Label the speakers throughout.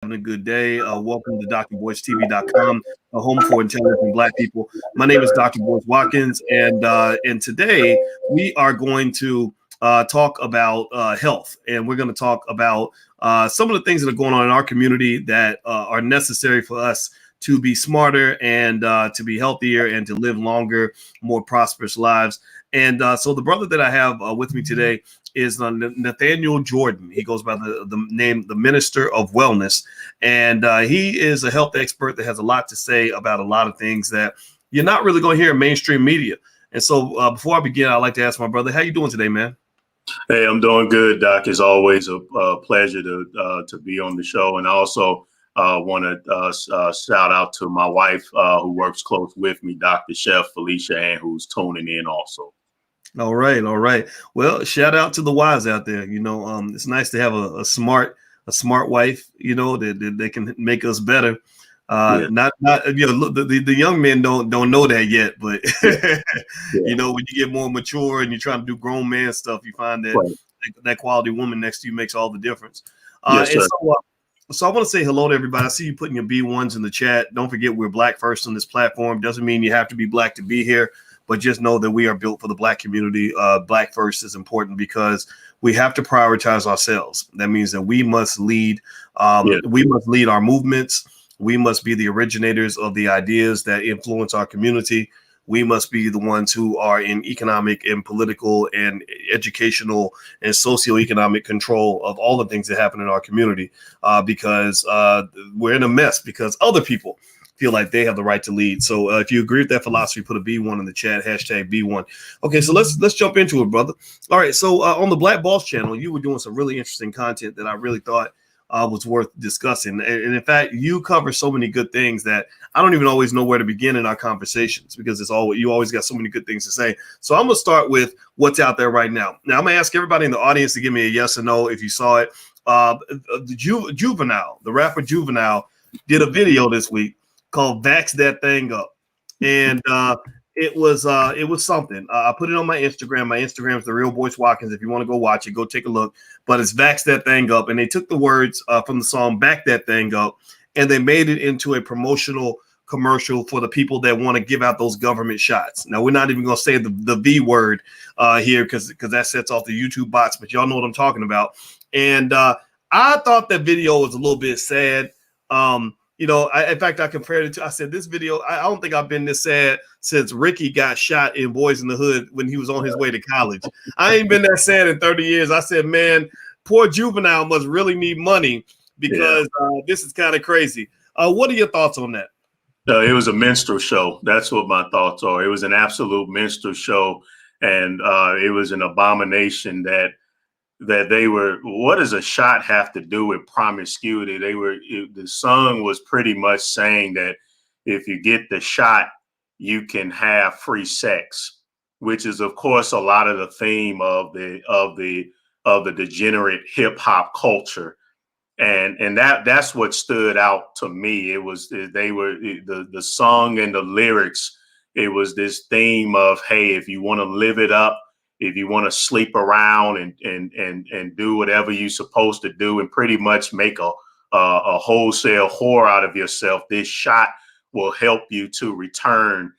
Speaker 1: having a good day. Welcome to drboystv.com, a home for intelligent Black people. My name is Dr. Boyce Watkins, and today we are going to talk about health, and we're going to talk about some of the things that are going on in our community that are necessary for us to be smarter and to be healthier and to live longer, more prosperous lives. And so the brother that I have with me today is Nathaniel Jordan. He goes by the name, the Minister of Wellness. And he is a health expert that has a lot to say about a lot of things that you're not really going to hear in mainstream media. And so before I begin, I'd like to ask my brother, how you doing today, man?
Speaker 2: Hey, I'm doing good, Doc. It's always a pleasure to be on the show. And I also want to shout out to my wife who works close with me, Dr. Chef Felicia Ann, who's tuning in also.
Speaker 1: All right, all right. Well, shout out to the wives out there. It's nice to have a smart wife. That can make us better.
Speaker 2: Yeah.
Speaker 1: Not the young men don't know that yet, but
Speaker 2: Yeah.
Speaker 1: when you get more mature and you're trying to do grown man stuff, you find that
Speaker 2: Right.
Speaker 1: that quality woman next to you makes all the difference.
Speaker 2: Yes,
Speaker 1: And
Speaker 2: sir.
Speaker 1: so I want to say hello to everybody. I see you putting your B1s in the chat. Don't forget we're Black first on this platform. Doesn't mean you have to be Black to be here, but just know that we are built for the Black community. Black first is important because we have to prioritize ourselves. That means that we must lead. We must lead our movements. We must be the originators of the ideas that influence our community. We must be the ones who are in economic and political and educational and socioeconomic control of all the things that happen in our community, because we're in a mess because other people feel like they have the right to lead. So if you agree with that philosophy, put a B1 in the chat, hashtag B1. Okay, so let's jump into it, brother. All right, so on the Black Boss channel, you were doing some really interesting content that I really thought was worth discussing. And in fact, you cover so many good things that I don't even always know where to begin in our conversations because you always got so many good things to say. So I'm going to start with what's out there right now. Now, I'm going to ask everybody in the audience to give me a yes or no if you saw it. Juvenile, the rapper Juvenile, did a video this week called Vax That Thing Up. And it was something. I put it on my Instagram. My Instagram is The Real Boyce Watkins. If you want to go watch it, go take a look. But it's Vax That Thing Up. And they took the words from the song Back That Thing Up, and they made it into a promotional commercial for the people that want to give out those government shots. Now, we're not even going to say the V word here because that sets off the YouTube bots, but y'all know what I'm talking about. And I thought that video was a little bit sad. In fact, I compared it to, I said, this video, I don't think I've been this sad since Ricky got shot in Boys in the Hood when he was on his way to college. I ain't been that sad in 30 years. I said, man, poor Juvenile must really need money because this is kind of crazy. What are your thoughts on that?
Speaker 2: No, it was a minstrel show. That's what my thoughts are. It was an absolute minstrel show. And it was an abomination that they were, what does a shot have to do with promiscuity? The song was pretty much saying that if you get the shot, you can have free sex, which is of course a lot of the theme of the degenerate hip hop culture. And that's what stood out to me. It was, the song and the lyrics. It was this theme of, hey, if you want to live it up, if you want to sleep around and do whatever you're supposed to do and pretty much make a wholesale whore out of yourself, this shot will help you to return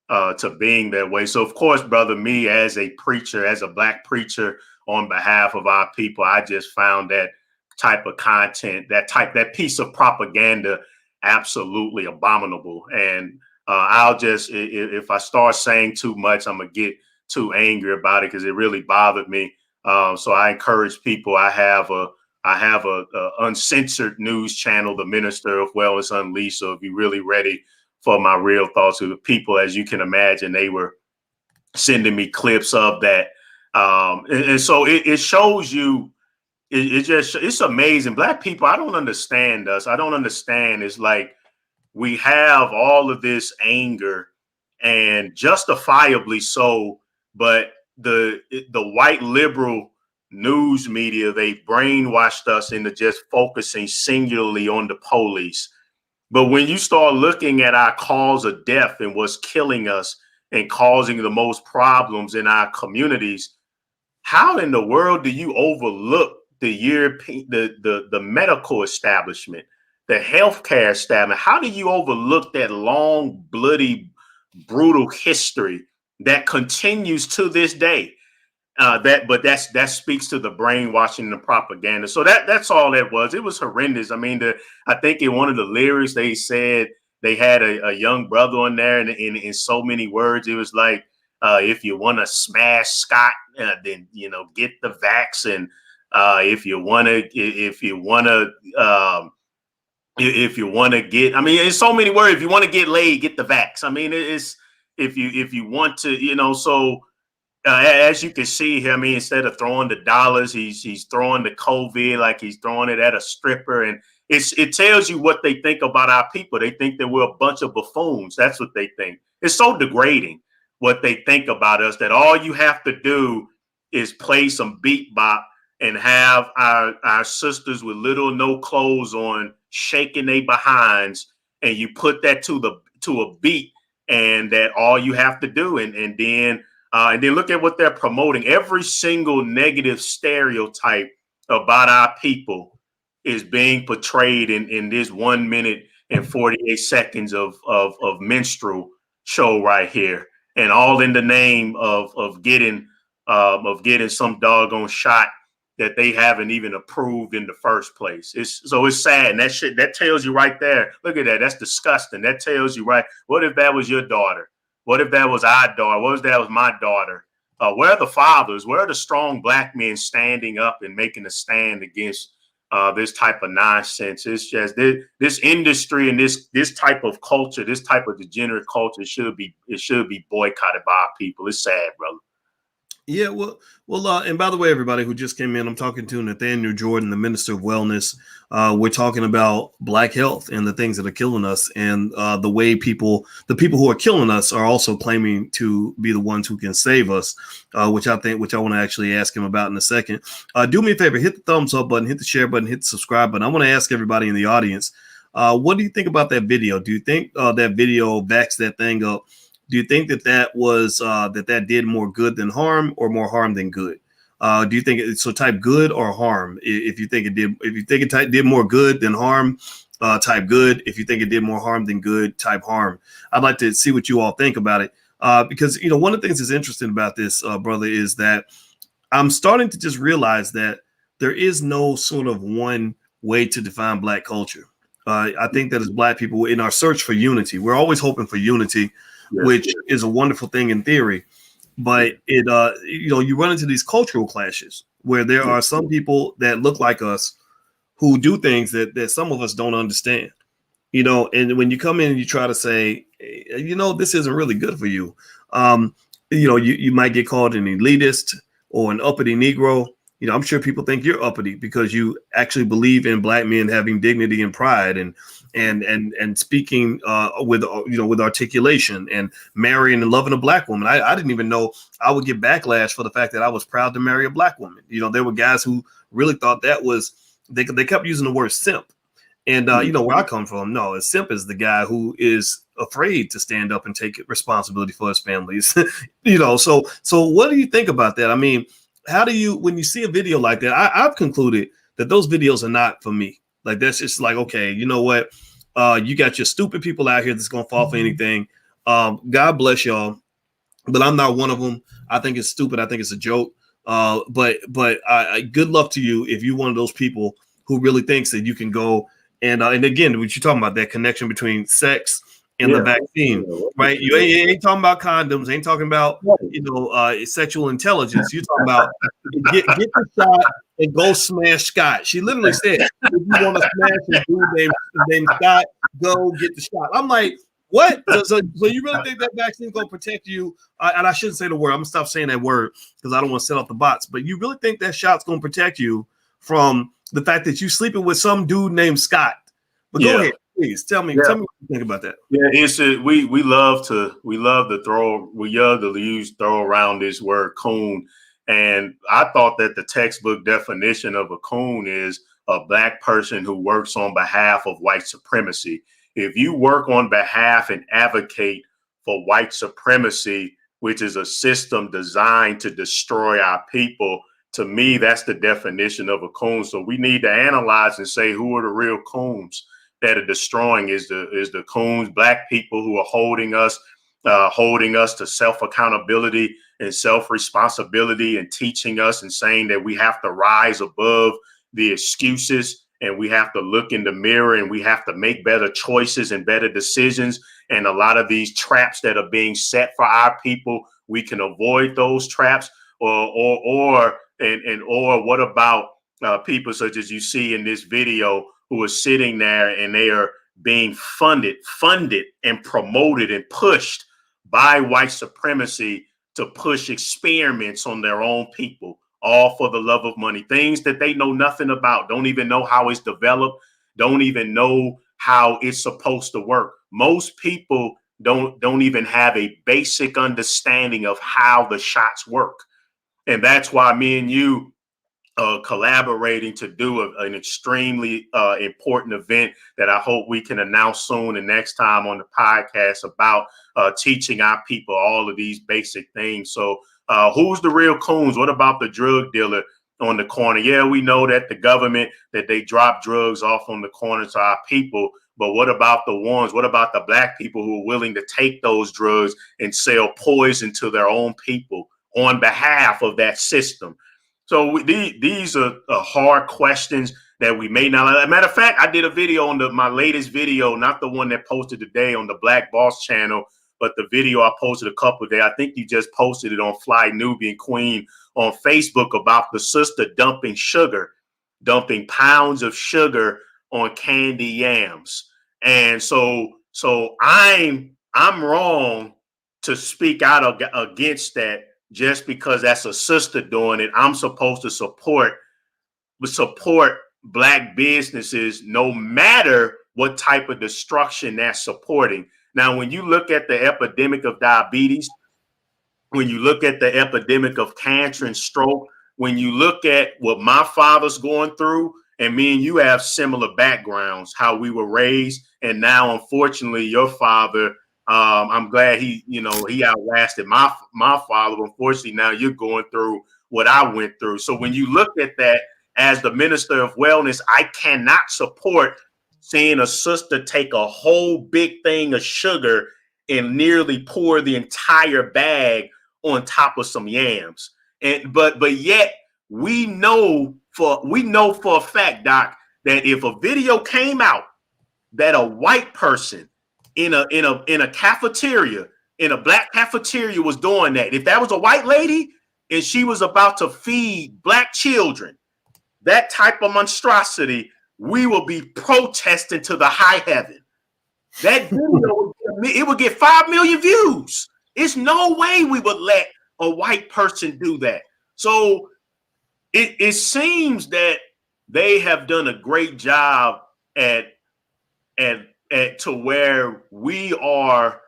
Speaker 2: to being that way. So, of course, brother, me as a preacher, as a Black preacher on behalf of our people, I just found that type of content, that piece of propaganda absolutely abominable. And I'll just, if I start saying too much, I'm going to get too angry about it because it really bothered me. So I encourage people. I have a uncensored news channel, the Minister of Wellness Unleashed. So if you're really ready for my real thoughts, to the people, as you can imagine, they were sending me clips of that. And so it shows you, it's amazing. Black people, I don't understand us. I don't understand. It's like we have all of this anger, and justifiably so, but the white liberal news media, they brainwashed us into just focusing singularly on the police. But when you start looking at our cause of death and what's killing us and causing the most problems in our communities, how in the world do you overlook the European, the medical establishment, the healthcare staff. And how do you overlook that long, bloody, brutal history that continues to this day? That speaks to the brainwashing and the propaganda. So that's all that was. It was horrendous. I mean, I think in one of the lyrics they said they had a young brother on there, and in so many words, it was like, if you want to smash Scott, then get the vax, and if you want to get, I mean, in so many words, if you want to get laid, get the vax. I mean, it's if you want to, so. As you can see here, I mean, instead of throwing the dollars, he's throwing the COVID like he's throwing it at a stripper, and it tells you what they think about our people. They think that we're a bunch of buffoons. That's what they think. It's so degrading what they think about us, that all you have to do is play some beat bop and have our sisters with little or no clothes on shaking their behinds, and you put that to a beat, and that all you have to do, and then look at what they're promoting. Every single negative stereotype about our people is being portrayed in this 1 minute and 48 seconds of minstrel show right here, and all in the name of getting some doggone shot that they haven't even approved in the first place. It's sad, and that tells you right there. Look at that. That's disgusting. That tells you right. What if that was your daughter? What if that was our daughter? What if that was my daughter? Where are the fathers? Where are the strong black men standing up and making a stand against this type of nonsense? It's just this industry and this type of culture, this type of degenerate culture should be boycotted by our people. It's sad, brother.
Speaker 1: Yeah, well, and by the way, everybody who just came in, I'm talking to Nathaniel Jordan, the Minister of Wellness. We're talking about Black health and the things that are killing us, and the way the people who are killing us are also claiming to be the ones who can save us, which I want to actually ask him about in a second. Do me a favor, hit the thumbs up button, hit the share button, hit the subscribe button. I want to ask everybody in the audience, what do you think about that video? Do you think that video backs that thing up? Do you think that was that did more good than harm, or more harm than good? Do you think so? Type good or harm. If you think it did more good than harm, type good. If you think it did more harm than good, type harm. I'd like to see what you all think about it, because one of the things that's interesting about this, brother, is that I'm starting to just realize that there is no sort of one way to define Black culture. I think that as Black people, in our search for unity, we're always hoping for unity. Yes, which is a wonderful thing in theory, but it you run into these cultural clashes where there are some people that look like us who do things that some of us don't understand, and when you come in and you try to say, this isn't really good for you, you might get called an elitist or an uppity Negro. I'm sure people think you're uppity because you actually believe in Black men having dignity and pride and speaking with articulation and marrying and loving a Black woman. I didn't even know I would get backlash for the fact that I was proud to marry a Black woman. There were guys who really thought that was, they kept using the word simp. And where I come from, no, a simp is the guy who is afraid to stand up and take responsibility for his families. So what do you think about that? I mean, how do you, when you see a video like that, I've concluded that those videos are not for me. Like, that's just like, okay, you know what? You got your stupid people out here that's going to fall for anything. God bless y'all, but I'm not one of them. I think it's stupid. I think it's a joke. But good luck to you if you're one of those people who really thinks that you can go and again, what you're talking about, that connection between sex and the vaccine, right? You ain't talking about condoms, ain't talking about sexual intelligence. You're talking about get the shot and go smash Scott. She literally said, if you want to smash a dude named Scott, go get the shot. I'm like, what? So you really think that vaccine is going to protect you? And I shouldn't say the word. I'm going to stop saying that word because I don't want to set off the bots. But you really think that shot's going to protect you from the fact that you sleeping with some dude named Scott? But go ahead, please tell me what you think about that.
Speaker 2: Yeah, it's we love to throw around this word coon, and I thought that the textbook definition of a coon is a Black person who works on behalf of white supremacy. If you work on behalf and advocate for white supremacy, which is a system designed to destroy our people, to me, that's the definition of a coon. So we need to analyze and say, who are the real coons? that are destroying is the coons, black people who are holding us to self-accountability and self-responsibility, and teaching us and saying that we have to rise above the excuses, and we have to look in the mirror, and we have to make better choices and better decisions. And a lot of these traps that are being set for our people, we can avoid those traps. Or what about people such as you see in this video who are sitting there and they are being funded and promoted and pushed by white supremacy to push experiments on their own people, all for the love of money, things that they know nothing about, don't even know how it's developed, don't even know how it's supposed to work. Most people don't even have a basic understanding of how the shots work. And that's why me and you collaborating to do an extremely important event that I hope we can announce soon and next time on the podcast about teaching our people all of these basic things. So who's the real coons? What about the drug dealer on the corner? Yeah, we know that the government, that they drop drugs off on the corner to our people. But what about the ones? What about the black people who are willing to take those drugs and sell poison to their own people on behalf of that system? So these are hard questions that we may not. As a matter of fact, I did a video on my latest video, not the one that posted today on the Black Boss channel, but the video I posted a couple of days. I think you just posted it on Fly Nubian Queen on Facebook about the sister dumping pounds of sugar on candy yams. And so I'm wrong to speak out against that. Just because that's a sister doing it, I'm supposed to support black businesses no matter what type of destruction that's supporting. Now, when you look at the epidemic of diabetes, when you look at the epidemic of cancer and stroke, when you look at what my father's going through, and me and you have similar backgrounds, how we were raised, and now, unfortunately, your father, I'm glad he outlasted my father. Unfortunately, now you're going through what I went through. So when you look at that as the minister of wellness, I cannot support seeing a sister take a whole big thing of sugar and nearly pour the entire bag on top of some yams. But yet we know for a fact, Doc, that if a video came out that a white person in a cafeteria, in a black cafeteria, was doing that, if that was a white lady and she was about to feed black children that type of monstrosity, we will be protesting to the high heaven. That video, it would get 5 million views. It's no way we would let a white person do that. So it seems that they have done a great job at to where we are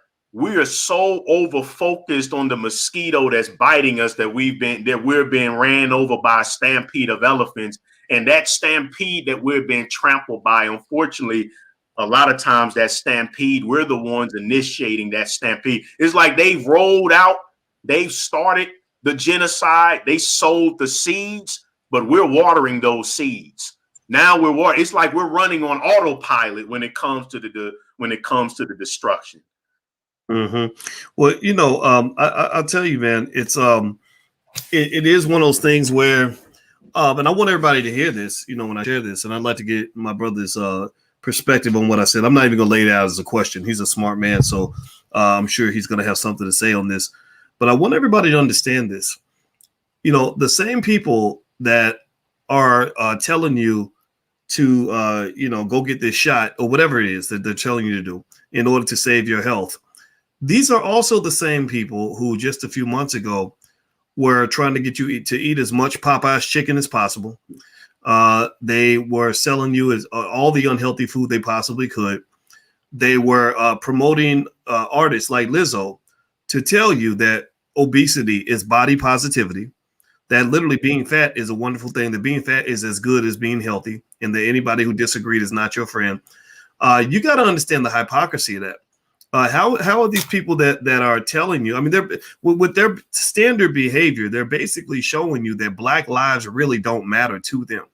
Speaker 2: so over focused on the mosquito that's biting us that we're being ran over by a stampede of elephants. And that stampede that we're being trampled by, unfortunately, a lot of times that stampede, we're the ones initiating that stampede. It's like they've rolled out, they've started the genocide, they sowed the seeds, but we're watering those seeds. Now it's like we're running on autopilot when it comes to the destruction.
Speaker 1: Mm-hmm. Well, I'll tell you, man, it's it is one of those things where, and I want everybody to hear this, when I share this, and I'd like to get my brother's perspective on what I said. I'm not even gonna lay it out as a question. He's a smart man, so I'm sure he's gonna have something to say on this. But I want everybody to understand this. The same people that are telling you to go get this shot or whatever it is that they're telling you to do in order to save your health. These are also the same people who just a few months ago were trying to get you to eat as much Popeye's chicken as possible. They were selling you all the unhealthy food they possibly could. They were promoting artists like Lizzo to tell you that obesity is body positivity, that literally being fat is a wonderful thing, that being fat is as good as being healthy, and that anybody who disagreed is not your friend. You got to understand the hypocrisy of that. How are these people that are telling you? I mean, they're with their standard behavior, they're basically showing you that Black lives really don't matter to them.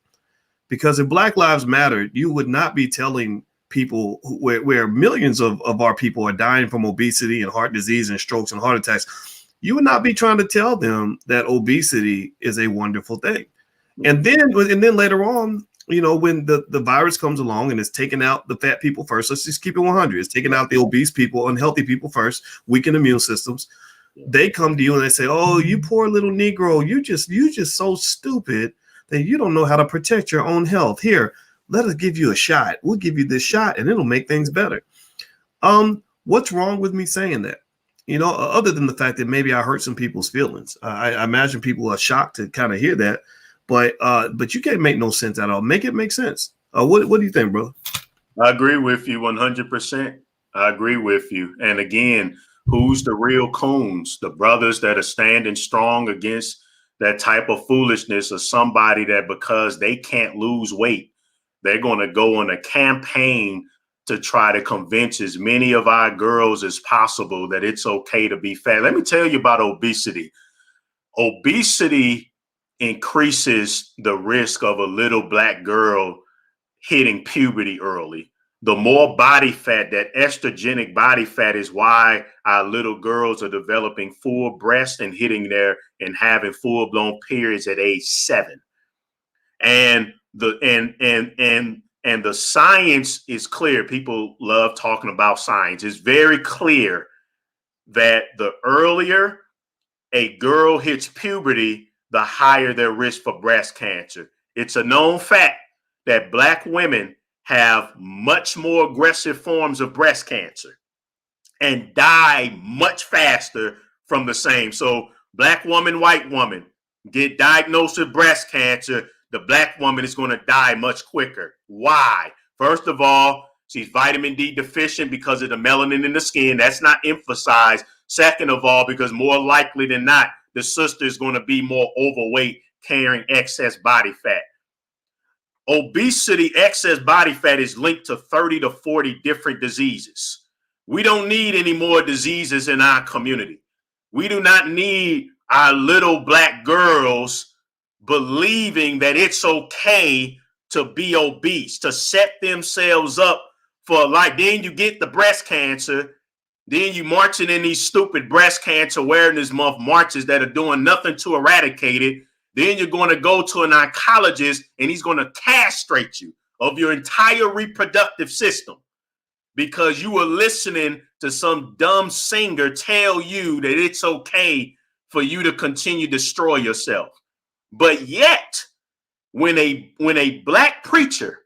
Speaker 1: Because if Black lives mattered, you would not be telling people where millions of our people are dying from obesity and heart disease and strokes and heart attacks, you would not be trying to tell them that obesity is a wonderful thing. And then later on, when the virus comes along and it's taking out the fat people first, let's just keep it 100. It's taking out the obese people, unhealthy people first, weaken immune systems. They come to you and they say, "Oh, you poor little Negro, you just so stupid that you don't know how to protect your own health. Here, let us give you a shot. We'll give you this shot and it'll make things better." What's wrong with me saying that? Other than the fact that maybe I hurt some people's feelings. I imagine people are shocked to kind of hear that, but you can't make no sense at all. Make it make sense. What do you think, brother?
Speaker 2: I agree with you 100%. I agree with you. And again, who's the real coons? The brothers that are standing strong against that type of foolishness, or somebody that because they can't lose weight, they're going to go on a campaign to try to convince as many of our girls as possible that it's okay to be fat. Let me tell you about obesity. Obesity increases the risk of a little black girl hitting puberty early. The more body fat, that estrogenic body fat, is why our little girls are developing full breasts and having full blown periods at age 7. And the science is clear. People love talking about science. It's very clear that the earlier a girl hits puberty, the higher their risk for breast cancer. It's a known fact that Black women have much more aggressive forms of breast cancer and die much faster from the same. So Black woman, white woman, get diagnosed with breast cancer, the Black woman is going to die much quicker. Why? First of all, she's vitamin D deficient because of the melanin in the skin. That's not emphasized. Second of all, because more likely than not, the sister is going to be more overweight, carrying excess body fat. Obesity, excess body fat, is linked to 30 to 40 different diseases. We don't need any more diseases in our community. We do not need our little Black girls believing that it's okay to be obese, to set themselves up for life. Then you get the breast cancer. Then you marching in these stupid breast cancer awareness month marches that are doing nothing to eradicate it. Then you're going to go to an oncologist and he's going to castrate you of your entire reproductive system because you were listening to some dumb singer tell you that it's okay for you to continue to destroy yourself. But yet, when a Black preacher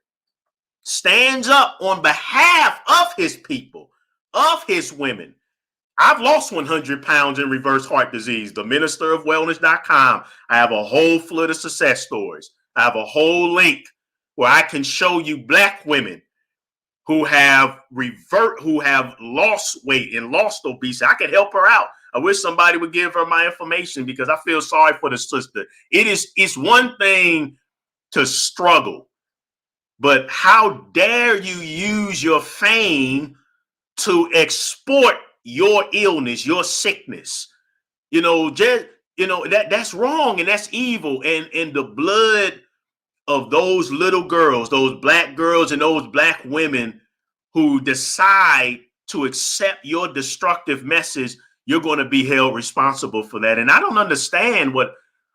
Speaker 2: stands up on behalf of his people, of his women, I've lost 100 pounds in reverse heart disease. The ministerofwellness.com. I have a whole flood of success stories. I have a whole link where I can show you Black women who have lost weight and lost obesity. I can help her out. I wish somebody would give her my information because I feel sorry for the sister. It's one thing to struggle, but how dare you use your fame to export your illness, your sickness? That's wrong and that's evil. And the blood of those little girls, those Black girls and those Black women who decide to accept your destructive message, you're going to be held responsible for that. And I don't understand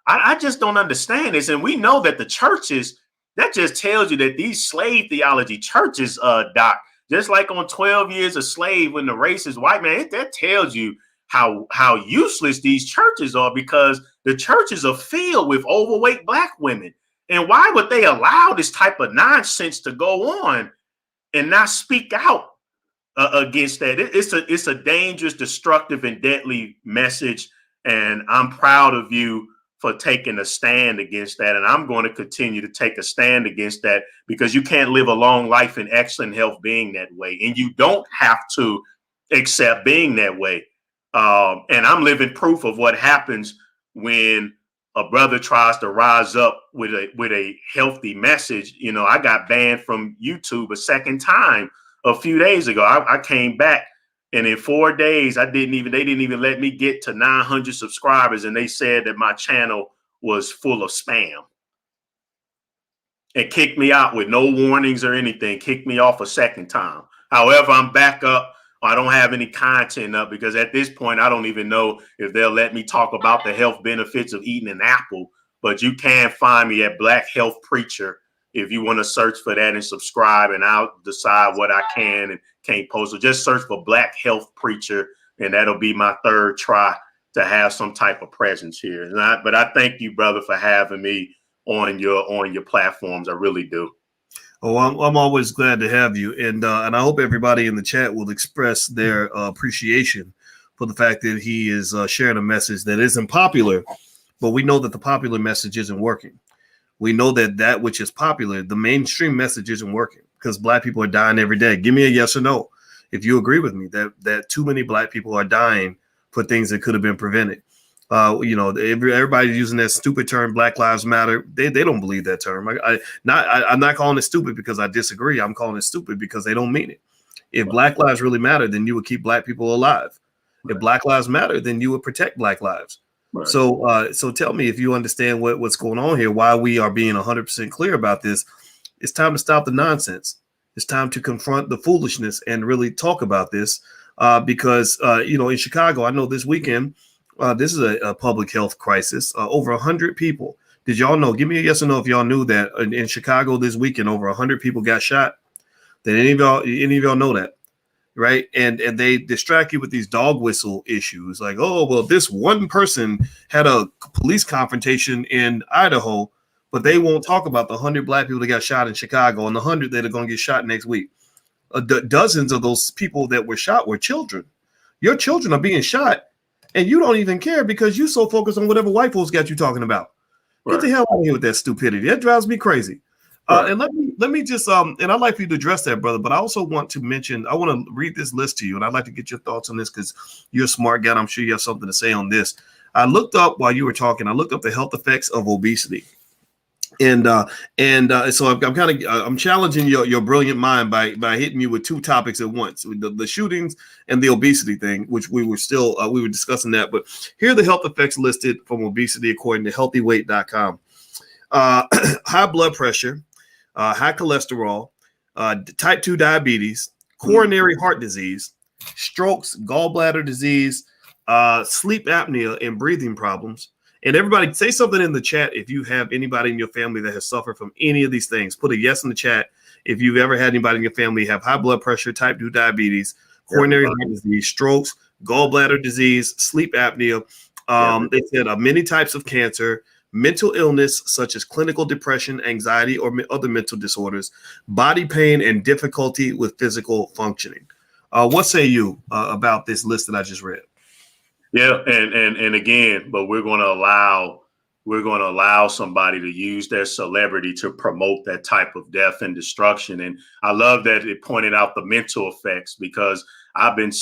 Speaker 2: I just don't understand this. And we know that the churches, that just tells you that these slave theology churches, Doc, just like on 12 Years a Slave, when the racist white man, that tells you how useless these churches are, because the churches are filled with overweight Black women. And why would they allow this type of nonsense to go on and not speak out against that? It's a dangerous, destructive, and deadly message. And I'm proud of you for taking a stand against that. And I'm going to continue to take a stand against that, because you can't live a long life in excellent health being that way. And you don't have to accept being that way. And I'm living proof of what happens when a brother tries to rise up with a healthy message. I got banned from YouTube a second time a few days ago. I came back, and in 4 days, they didn't even let me get to 900 subscribers. And they said that my channel was full of spam. and kicked me out with no warnings or anything, kicked me off a second time. However, I'm back up. I don't have any content up because at this point, I don't even know if they'll let me talk about the health benefits of eating an apple. But you can find me at Black Health Preacher if you want to search for that and subscribe, and I'll decide what I can and can't post. So just search for Black Health Preacher, and that'll be my third try to have some type of presence here. But I thank you, brother, for having me on your platforms. I really do.
Speaker 1: Oh, I'm always glad to have you, and I hope everybody in the chat will express their appreciation for the fact that he is sharing a message that isn't popular, but we know that the popular message isn't working. We know that that which is popular, the mainstream message isn't working because Black people are dying every day. Give me a yes or no if you agree with me that too many Black people are dying for things that could have been prevented. Everybody's using that stupid term, Black Lives Matter. They don't believe that term. I'm not calling it stupid because I disagree. I'm calling it stupid because they don't mean it. If Black lives really matter, then you would keep Black people alive. If Black lives matter, then you would protect Black lives. Right. So tell me if you understand what's going on here, why we are being 100% clear about this. It's time to stop the nonsense. It's time to confront the foolishness and really talk about this because in Chicago, I know this weekend, this is a public health crisis. Over 100 people. Did y'all know? Give me a yes or no if y'all knew that in Chicago this weekend, over 100 people got shot. Did any of y'all know that? Right. And they distract you with these dog whistle issues like, oh, well, this one person had a police confrontation in Idaho, but they won't talk about the 100 Black people that got shot in Chicago and the 100 that are going to get shot next week. Dozens of those people that were shot were children. Your children are being shot and you don't even care because you're so focused on whatever white folks got you talking about. Right. Get the hell out of here with that stupidity. That drives me crazy. Right. And let me just and I'd like for you to address that, brother. But I also want to mention, I want to read this list to you, and I'd like to get your thoughts on this because you're a smart guy. I'm sure you have something to say on this. I looked up while you were talking. I looked up the health effects of obesity, and so I'm challenging your brilliant mind by hitting you with two topics at once: the shootings and the obesity thing, which we were discussing that. But here are the health effects listed from obesity according to HealthyWeight.com. High blood pressure. High cholesterol, type 2 diabetes, coronary heart disease, strokes, gallbladder disease, sleep apnea, and breathing problems. And everybody say something in the chat if you have anybody in your family that has suffered from any of these things. Put a yes in the chat if you've ever had anybody in your family have high blood pressure, type 2 diabetes, coronary heart disease, strokes, gallbladder disease, sleep apnea. They said many types of cancer, mental illness such as clinical depression, anxiety, or other mental disorders, body pain, and difficulty with physical functioning. What say you about this list that I just read?
Speaker 2: Yeah, and again, but we're going to allow somebody to use their celebrity to promote that type of death and destruction. And I love that it pointed out the mental effects because I've been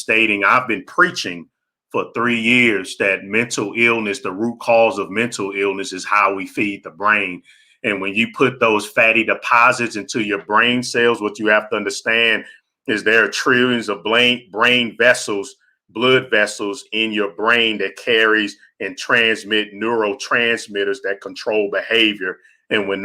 Speaker 2: preaching for 3 years that mental illness, the root cause of mental illness is how we feed the brain. And when you put those fatty deposits into your brain cells, what you have to understand is there are trillions of brain vessels, blood vessels in your brain that carries and transmit neurotransmitters that control behavior. And when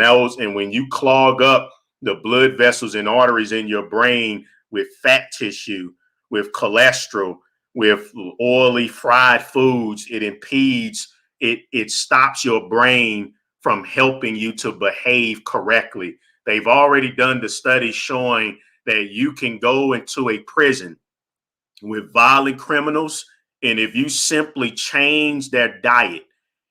Speaker 2: you clog up the blood vessels and arteries in your brain with fat tissue, with cholesterol, with oily fried foods, it impedes, it stops your brain from helping you to behave correctly. They've already done the studies showing that you can go into a prison with violent criminals, and if you simply change their diet,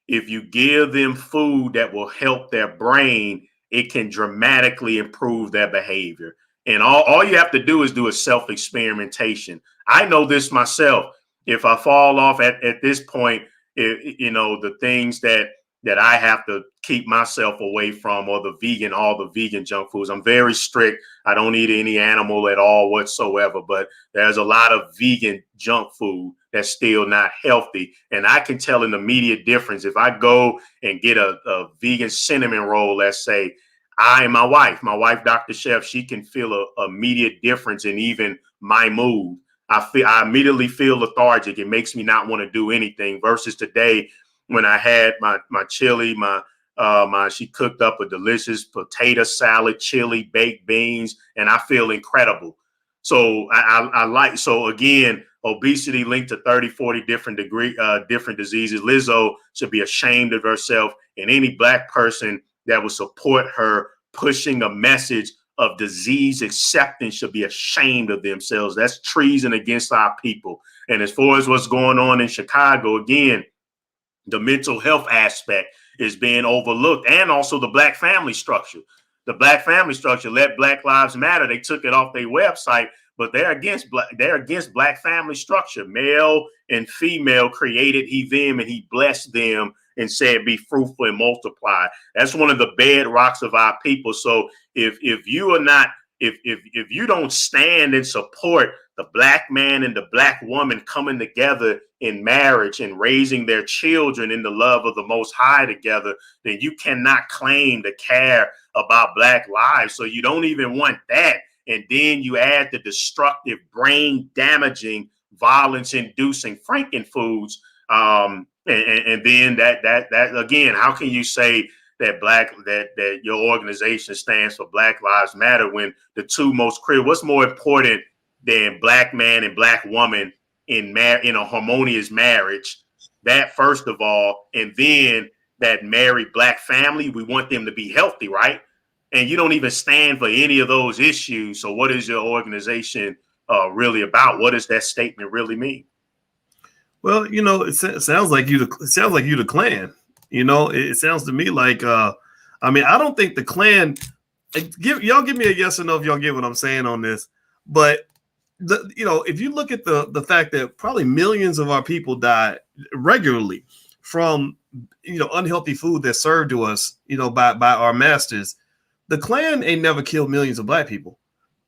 Speaker 2: if you give them food that will help their brain, it can dramatically improve their behavior. And all you have to do is do a self-experimentation. I know this myself. If I fall off at this point, the things that I have to keep myself away from, or all the vegan junk foods. I'm very strict. I don't eat any animal at all whatsoever, but there's a lot of vegan junk food that's still not healthy. And I can tell an immediate difference. If I go and get a vegan cinnamon roll, let's say, my wife, Dr. Chef, she can feel a immediate difference in even my mood. I immediately feel lethargic. It makes me not want to do anything versus today when I had my chili, my She cooked up a delicious potato salad, chili, baked beans, and I feel incredible. So I like, so again, obesity linked to 30, 40 different diseases. Lizzo should be ashamed of herself, and any Black person that would support her pushing a message of disease acceptance should be ashamed of themselves. That's treason against our people. And as far as what's going on in Chicago, again, the mental health aspect is being overlooked, and also the Black family structure. The Black family structure, Let Black Lives Matter. They took it off their website, but they're against Black family structure. Male and female created he them, and he blessed them and said, "Be fruitful and multiply." That's one of the bedrocks of our people. So if you are not, if you don't stand and support the Black man and the Black woman coming together in marriage and raising their children in the love of the Most High together, then you cannot claim to care about Black lives. So you don't even want that. And then you add the destructive, brain damaging, violence inducing frankenfoods. And then that again, how can you say that that your organization stands for Black Lives Matter when the two most critical, what's more important than Black man and Black woman in a harmonious marriage? That first of all, and then that married Black family, we want them to be healthy, right? And you don't even stand for any of those issues. So what is your organization really about? What does that statement really mean?
Speaker 1: Well, it sounds like you. It sounds like you the Klan. It sounds to me like. I mean, I don't think the Klan. Y'all give me a yes or no if y'all get what I'm saying on this. But if you look at the fact that probably millions of our people die regularly from unhealthy food that's served to us, by our masters, the Klan ain't never killed millions of Black people.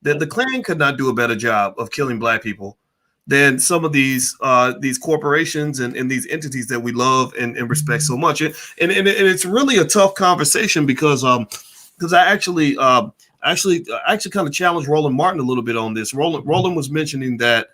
Speaker 1: The Klan could not do a better job of killing Black people than some of these corporations and these entities that we love and respect so much. And it's really a tough conversation because I actually kind of challenged Roland Martin a little bit on this. Roland was mentioning that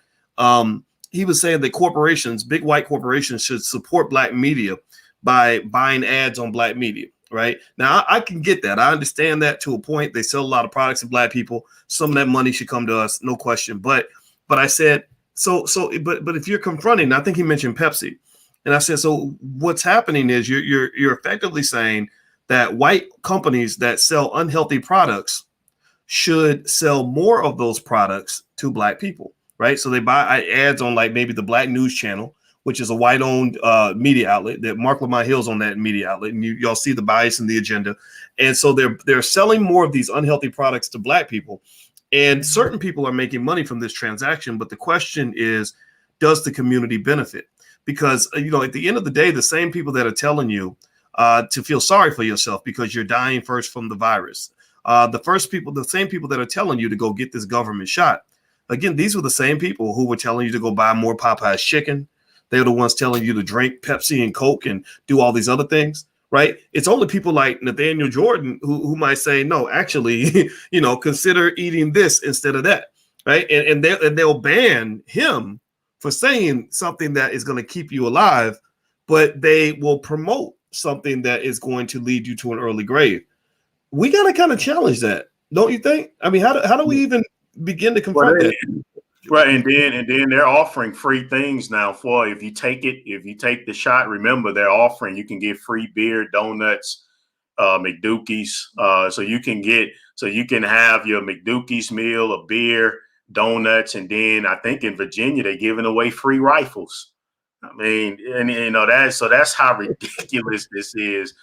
Speaker 1: he was saying that corporations, big white corporations, should support Black media by buying ads on Black media. Right now, I can get that. I understand that to a point. They sell a lot of products to Black people. Some of that money should come to us, no question. But I said, but if you're confronting, I think he mentioned Pepsi, and I said, so what's happening is you're effectively saying that white companies that sell unhealthy products should sell more of those products to Black people, right? So they buy ads on like maybe the Black News Channel, which is a white-owned media outlet. That Mark Lamont Hill's on that media outlet, and y'all see the bias and the agenda. And so they're selling more of these unhealthy products to Black people. And certain people are making money from this transaction, but the question is, does the community benefit? Because at the end of the day, the same people that are telling you to feel sorry for yourself because you're dying first from the virus, the same people that are telling you to go get this government shot. Again, these were the same people who were telling you to go buy more Popeye's chicken. They're the ones telling you to drink Pepsi and Coke and do all these other things. Right. It's only people like Nathaniel Jordan who might say, no, actually, consider eating this instead of that. Right. And they'll ban him for saying something that is going to keep you alive, but they will promote something that is going to lead you to an early grave. We got to kind of challenge that. Don't you think? I mean, how do we even begin to confront that?
Speaker 2: Right, and then they're offering free things now for if you take the shot. Remember, they're offering, you can get free beer, donuts, McDookie's. So you can have your McDookie's meal, a beer, donuts, and then I think in Virginia they're giving away free rifles. I mean, and that's how ridiculous this is.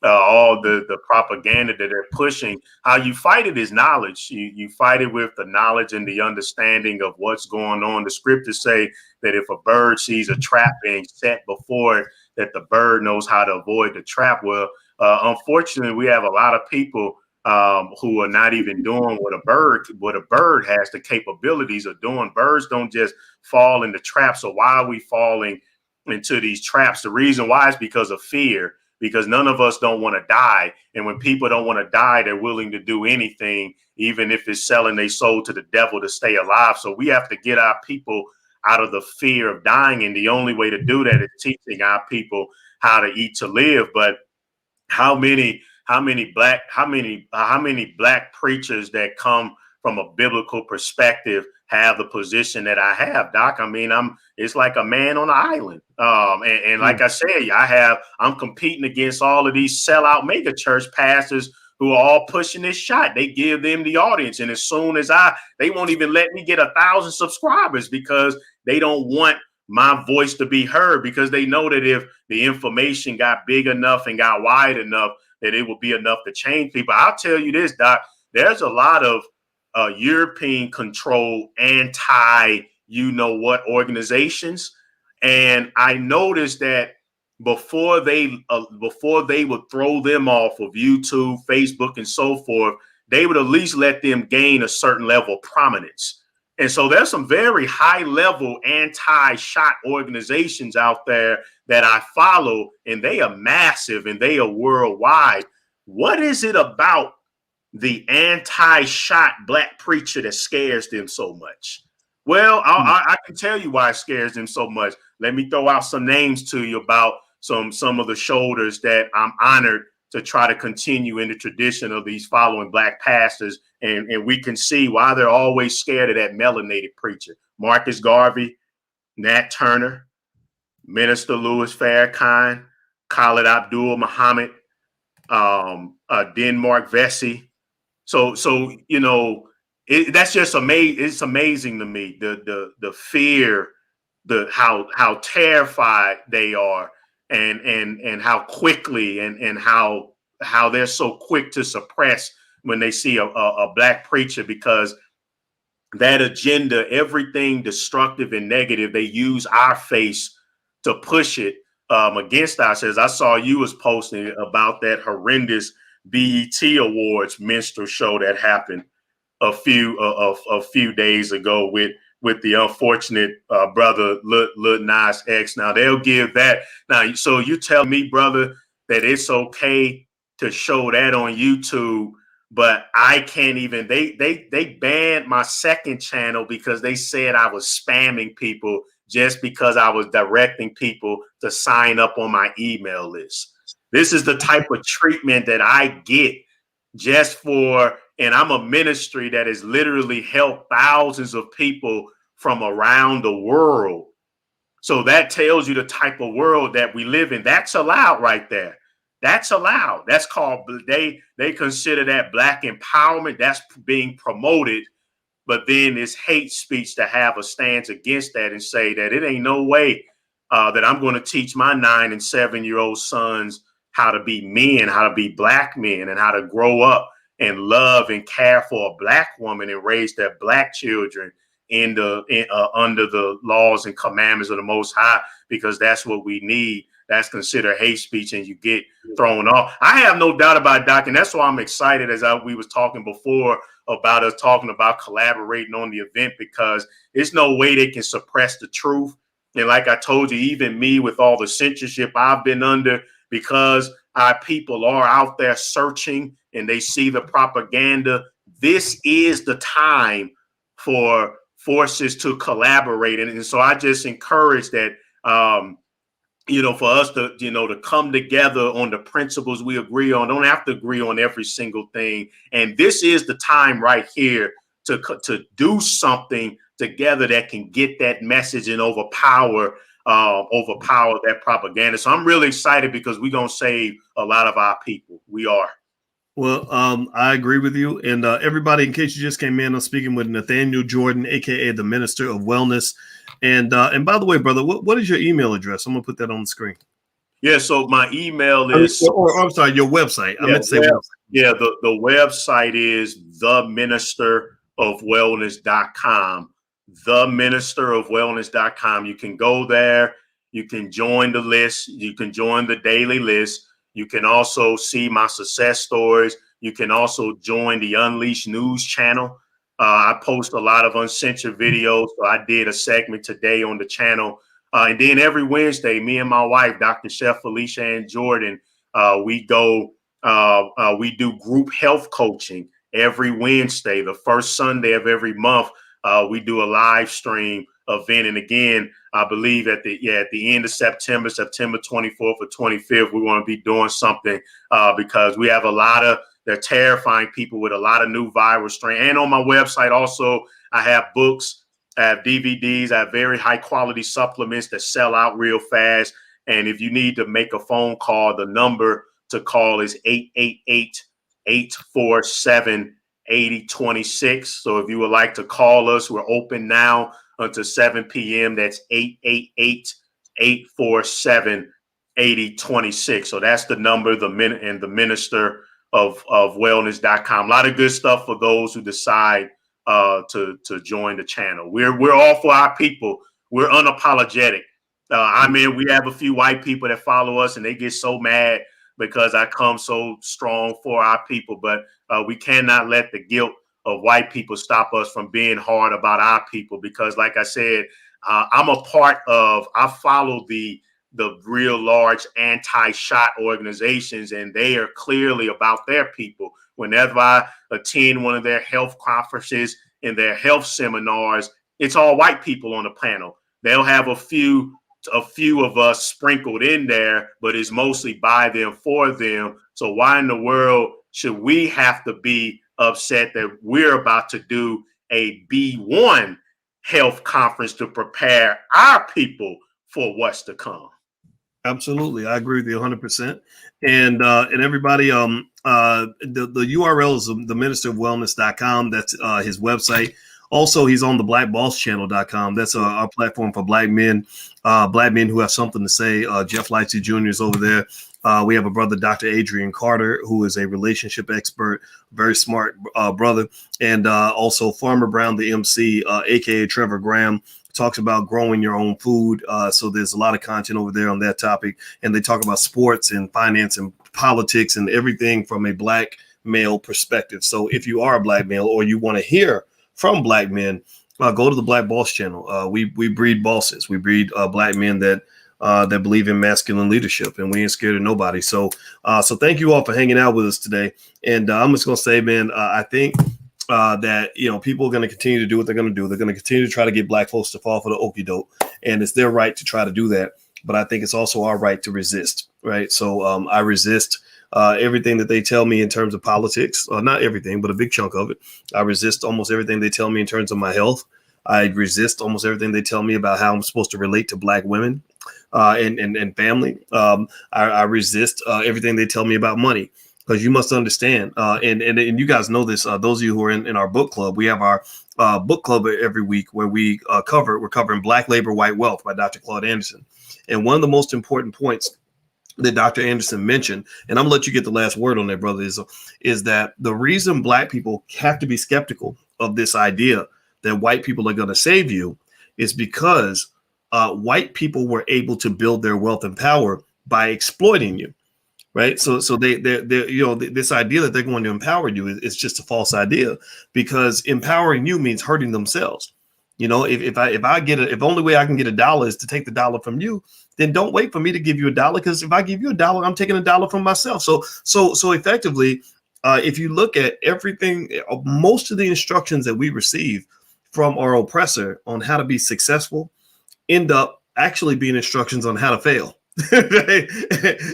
Speaker 2: All the propaganda that they're pushing. How you fight it is knowledge. You fight it with the knowledge and the understanding of what's going on. The scriptures say that if a bird sees a trap being set before it, that the bird knows how to avoid the trap. Well, unfortunately, we have a lot of people who are not even doing what a bird has the capabilities of doing. Birds don't just fall into traps. So why are we falling into these traps? The reason why is because of fear. Because none of us don't want to die. And when people don't want to die, they're willing to do anything, even if it's selling their soul to the devil to stay alive. So we have to get our people out of the fear of dying. And the only way to do that is teaching our people how to eat to live. But how many black preachers that come from a biblical perspective have the position that I have, Doc. I mean, it's like a man on an island. And like I said, I'm competing against all of these sellout mega church pastors who are all pushing this shot. They give them the audience. And as soon as they won't even let me get 1,000 subscribers because they don't want my voice to be heard, because they know that if the information got big enough and got wide enough, that it will be enough to change people. I'll tell you this, Doc, there's a lot of European controlled anti-you-know-what organizations. And I noticed that before they would throw them off of YouTube, Facebook, and so forth, they would at least let them gain a certain level of prominence. And so there's some very high level anti-shot organizations out there that I follow, and they are massive and they are worldwide. What is it about the anti-shot black preacher that scares them so much? Well, I can tell you why it scares them so much. Let me throw out some names to you about some of the shoulders that I'm honored to try to continue in the tradition of these following black pastors. And we can see why they're always scared of that melanated preacher. Marcus Garvey, Nat Turner, Minister Louis Farrakhan, Khalid Abdul Muhammad, Denmark Vesey. So that's just amazing. It's amazing to me the fear, how terrified they are, and how quickly and how they're so quick to suppress when they see a black preacher, because that agenda, everything destructive and negative, they use our face to push it against ourselves. I saw you was posting about that horrendous BET Awards minstrel show that happened a few days ago with the unfortunate brother Lil Nas X. Now they'll give that. Now, so you tell me, brother, that it's okay to show that on YouTube, but I can't even. They banned my second channel because they said I was spamming people just because I was directing people to sign up on my email list. This is the type of treatment that I get just for, and I'm a ministry that has literally helped thousands of people from around the world. So that tells you the type of world that we live in. That's allowed right there. That's allowed. That's called, they consider that black empowerment. That's being promoted. But then it's hate speech to have a stance against that and say that it ain't no way that I'm going to teach my 9 and 7-year-old sons how to be men, how to be black men, and how to grow up and love and care for a black woman and raise their black children under the laws and commandments of the Most High, because that's what we need. That's considered hate speech, and you get thrown off. I have no doubt about it, Doc, and that's why I'm excited, as we was talking before about us talking about collaborating on the event, because there's no way they can suppress the truth. And like I told you, even me, with all the censorship I've been under, because our people are out there searching and they see the propaganda, this is the time for forces to collaborate. And so I just encourage that, for us to come together on the principles we agree on. Don't have to agree on every single thing. And this is the time right here to do something together that can get that message and overpower that propaganda. So I'm really excited because we're going to save a lot of our people. We are.
Speaker 1: Well, I agree with you. And everybody, in case you just came in, I'm speaking with Nathaniel Jordan, a.k.a. the Minister of Wellness. And by the way, brother, what is your email address? I'm going to put that on the screen.
Speaker 2: Yeah, so my email is...
Speaker 1: I'm sorry, your website. I meant to say website.
Speaker 2: Yeah, the website is theministerofwellness.com. Theministerofwellness.com. You can go there. You can join the list. You can join the daily list. You can also see my success stories. You can also join the Unleashed News channel. I post a lot of uncensored videos. So I did a segment today on the channel. And then every Wednesday, me and my wife, Dr. Chef Felicia Ann Jordan, we do group health coaching every Wednesday, the first Sunday of every month. we do a live stream event. And again, I believe at the end of September 24th or 25th, we want to be doing something because we have they're terrifying people with a lot of new viral strain. And on my website also, I have books, I have DVDs, I have very high quality supplements that sell out real fast. And if you need to make a phone call, the number to call is 888-847-8026. So if you would like to call us, we're open now until 7 p.m. That's 888-847-8026. So that's the number, the minister of wellness.com. A lot of good stuff for those who decide to join the channel. We're all for our people. We're unapologetic. We have a few white people that follow us and they get so mad because I come so strong for our people, but we cannot let the guilt of white people stop us from being hard about our people, because like I said, I follow the real large anti-shot organizations, and they are clearly about their people. Whenever I attend one of their health conferences and their health seminars, it's all white people on the panel. They'll have a few of us sprinkled in there, but it's mostly by them, for them. So why in the world should we have to be upset that we're about to do a B1 health conference to prepare our people for what's to come?
Speaker 1: Absolutely. I agree with you 100%. And everybody, the URL is the ministerofwellness.com. That's his website. Also, he's on the blackbosschannel.com. That's our platform for black men who have something to say. Jeff Lightsey Jr. is over there. We have a brother, Dr. Adrian Carter, who is a relationship expert, very smart brother. And also Farmer Brown, the MC, a.k.a. Trevor Graham, talks about growing your own food. So there's a lot of content over there on that topic. And they talk about sports and finance and politics and everything from a black male perspective. So if you are a black male or you want to hear from black men, go to the Black Boss channel. We breed bosses. We breed black men that believe in masculine leadership, and we ain't scared of nobody. So thank you all for hanging out with us today. And I'm just gonna say, man, I think that people are going to continue to do what they're going to do. They're going to continue to try to get black folks to fall for the okie doke, and it's their right to try to do that. But I think it's also our right to resist, right? So I resist everything that they tell me in terms of politics, not everything, but a big chunk of it. I resist almost everything they tell me in terms of my health. I resist almost everything they tell me about how I'm supposed to relate to black women and family. I resist everything they tell me about money. Because you must understand, and you guys know this, those of you who are in our book club, we have our book club every week where we're covering Black Labor, White Wealth by Dr. Claude Anderson. And one of the most important points that Dr. Anderson mentioned, and I'm gonna let you get the last word on that, brother, is that the reason black people have to be skeptical of this idea that white people are going to save you is because white people were able to build their wealth and power by exploiting you. Right. So they this idea that they're going to empower you is just a false idea, because empowering you means hurting themselves. If the only way I can get $1 is to take the dollar from you, then don't wait for me to give you $1, because if I give you $1, I'm taking $1 from myself. So effectively, if you look at everything, most of the instructions that we receive from our oppressor on how to be successful end up actually being instructions on how to fail.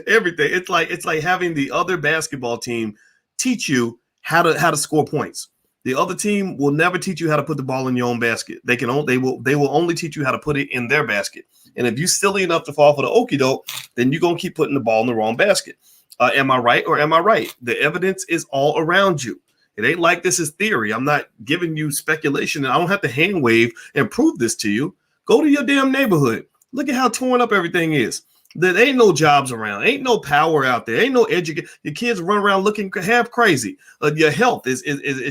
Speaker 1: Everything. It's like having the other basketball team teach you how to score points. The other team will never teach you how to put the ball in your own basket. They will only teach you how to put it in their basket. And if you're silly enough to fall for the okie doke, then you're gonna keep putting the ball in the wrong basket. Am I right or am I right? The evidence is all around you. It ain't like this is theory. I'm not giving you speculation, and I don't have to hand wave and prove this to you. Go to your damn neighborhood. Look at how torn up everything is. There ain't no jobs around. Ain't no power out there. Ain't no education. Your kids run around looking half crazy. Your health is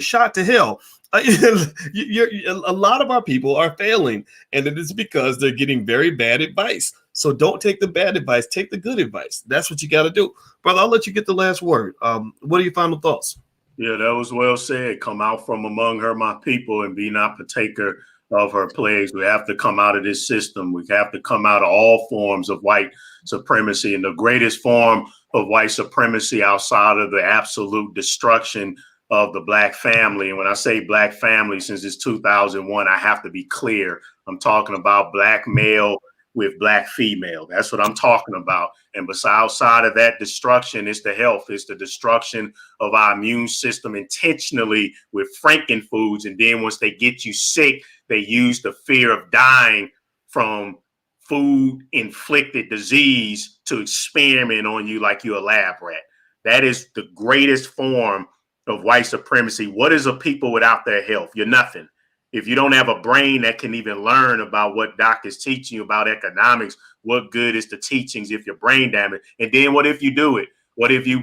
Speaker 1: shot to hell. A lot of our people are failing, and it is because they're getting very bad advice. So don't take the bad advice. Take the good advice. That's what you got to do. Brother, I'll let you get the last word. What are your final thoughts?
Speaker 2: Yeah, that was well said. Come out from among her, my people, and be not partaker of her plagues. We have to come out of this system. We have to come out of all forms of white supremacy. And the greatest form of white supremacy outside of the absolute destruction of the Black family. And when I say Black family, since it's 2001, I have to be clear. I'm talking about Black male with Black female. That's what I'm talking about. And outside of that destruction, it's the health. It's the destruction of our immune system intentionally with franken foods. And then once they get you sick, they use the fear of dying from food inflicted disease to experiment on you like you're a lab rat. That is the greatest form of white supremacy. What is a people without their health? You're nothing. If you don't have a brain that can even learn about what Doc is teaching you about economics, what good is the teachings if you're brain damaged? And then what if you do it? What if you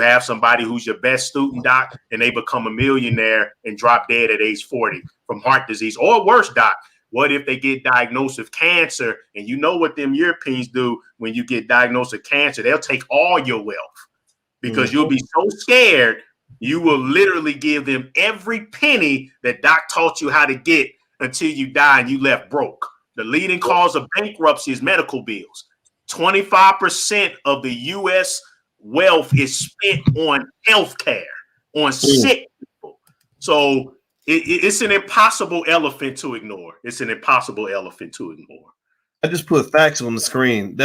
Speaker 2: have somebody who's your best student, Doc, and they become a millionaire and drop dead at age 40 from heart disease? Or worse, Doc, what if they get diagnosed with cancer? And you know what them Europeans do when you get diagnosed with cancer? They'll take all your wealth because you'll be so scared. You will literally give them every penny that Doc taught you how to get until you die and you left broke. The leading cause of bankruptcy is medical bills. 25% of the U.S. wealth is spent on health care, on sick people. So it's an impossible elephant to ignore. It's an impossible elephant to ignore.
Speaker 1: I just put facts on the screen.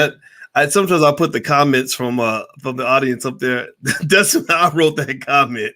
Speaker 1: Sometimes I'll put the comments from the audience up there. That's how I wrote that comment.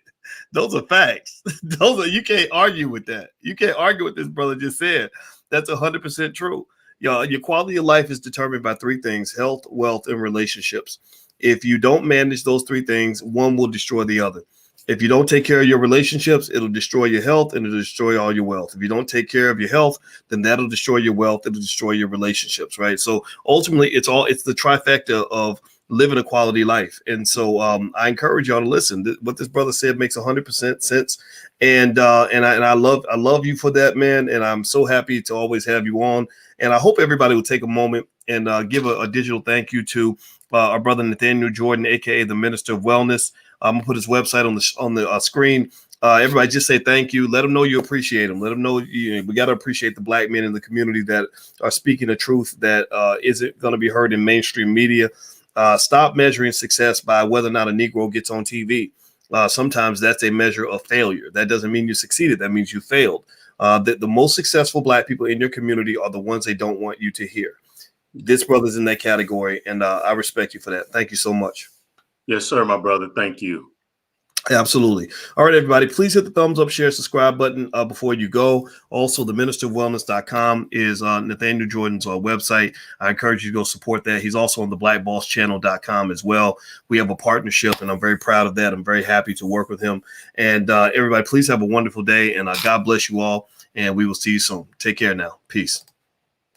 Speaker 1: Those are facts. You can't argue with that. You can't argue with this brother just said. That's 100% true. Your quality of life is determined by three things: health, wealth, and relationships. If you don't manage those three things, one will destroy the other. If you don't take care of your relationships, it'll destroy your health and it'll destroy all your wealth. If you don't take care of your health, then that'll destroy your wealth. It'll destroy your relationships, right? So ultimately, it's the trifecta of living a quality life. And so I encourage y'all to listen. What this brother said makes 100% sense. And I love you for that, man. And I'm so happy to always have you on. And I hope everybody will take a moment and give a digital thank you to our brother Nathaniel Jordan, aka the Minister of Wellness. I'm gonna put his website on the screen. Everybody just say thank you. Let them know you appreciate them. Let them know we got to appreciate the Black men in the community that are speaking the truth that isn't going to be heard in mainstream media. Stop measuring success by whether or not a Negro gets on TV. Sometimes that's a measure of failure. That doesn't mean you succeeded. That means you failed. The most successful Black people in your community are the ones they don't want you to hear. This brother's in that category, and I respect you for that. Thank you so much.
Speaker 2: Yes, sir, my brother. Thank you.
Speaker 1: Absolutely. All right, everybody, please hit the thumbs up, share, subscribe button before you go. Also, the ministerofwellness.com is Nathaniel Jordan's website. I encourage you to go support that. He's also on the blackbosschannel.com as well. We have a partnership, and I'm very proud of that. I'm very happy to work with him. And everybody, please have a wonderful day, and God bless you all, and we will see you soon. Take care now. Peace.